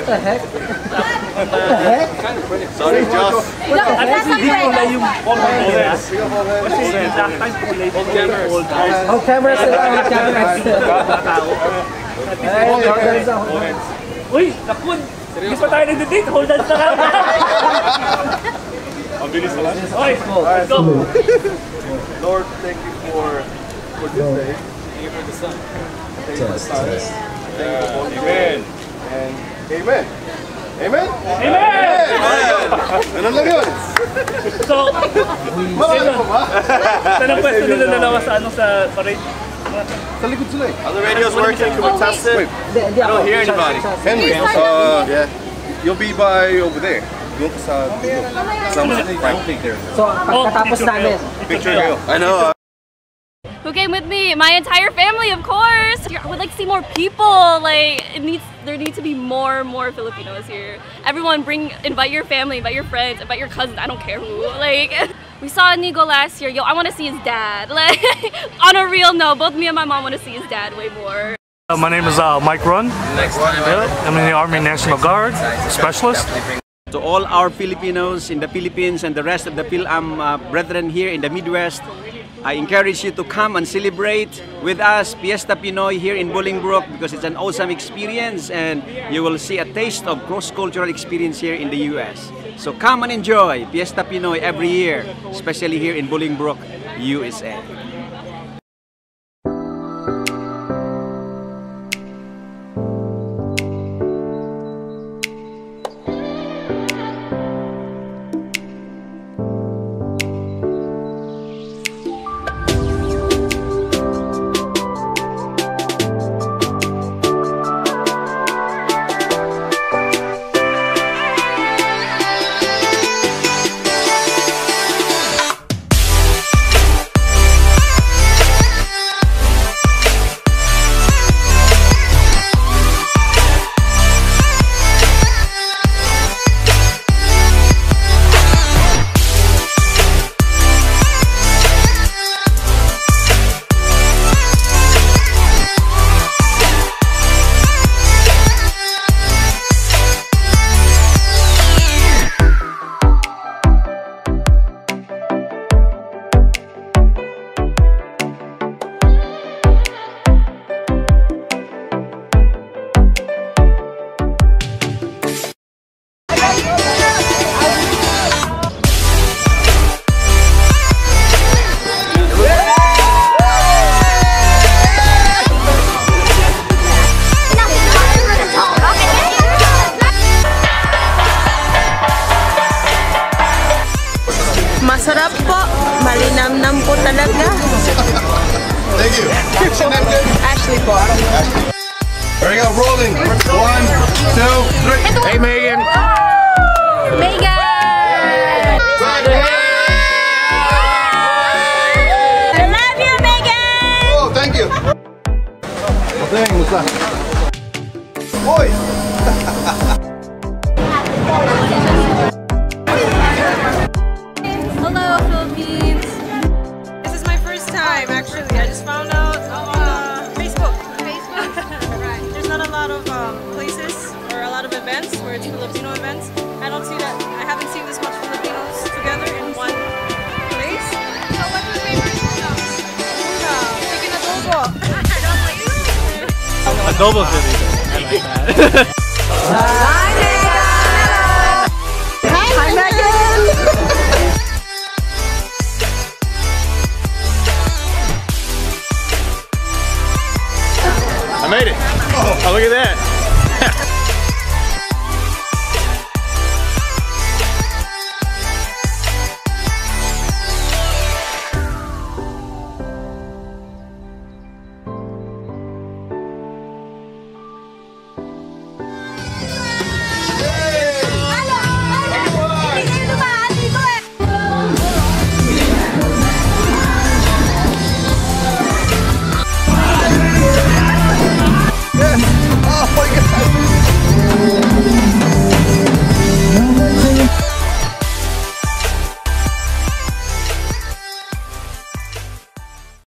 What the heck? What the heck? Sorry, Josh. Hindi kulay yung kulay nila. Kasi last time kulay old cameras. Old cameras sila, old cameras. Uy, nakun! Hindi pa tayo nag-date, hold on na lang. Ang bilis na lang. Oy, let's go. Lord, thank you for this day. Thank you for the sun. Thank you for the stars. Thank you for both. Amen. And amen. Amen? Amen! Ganun lang yun. So, Marami pa ba? saan ang pwesto nila dalawa sa ano sa parade? Sa likod sila eh. Are the radios working? Can we test it? I don't hear anybody. Henry, yeah. You'll be by over there. Doon ka sa So, pagkatapos namin. Picture hill. I know. Who came with me? My entire family, of course. I would like to see more people. Like there needs to be more Filipinos here. Everyone, invite your family, invite your friends, invite your cousins. I don't care who. Like we saw Inigo last year. Yo, I want to see his dad. Like on a real note, both me and my mom want to see his dad way more. My name is Mike Run. I'm in the Army National Guard specialist. To all our Filipinos in the Philippines and the rest of the Phil-Am brethren here in the Midwest, I encourage you to come and celebrate with us Fiesta Pinoy here in Bolingbrook because it's an awesome experience and you will see a taste of cross-cultural experience here in the US. So come and enjoy Fiesta Pinoy every year, especially here in Bolingbrook, USA. Masarap po, malinamnam po talaga. Thank you. Ashley po. There we go, rolling. 1, 2, 3. Hey, Megan. Megan! I love you, Megan! Oh, thank you. Thank you, Musa. Boy! Hello, Philippines! This is my first time, actually. I just found out on Facebook. Right. There's not a lot of places or a lot of events where it's Filipino events. I haven't seen this much Filipinos together in one place. So what's your favorite food? Chicken adobo. Adobo's really good. I like that. Hi, Megan! Hi, Megan! I made it. Oh, look at that.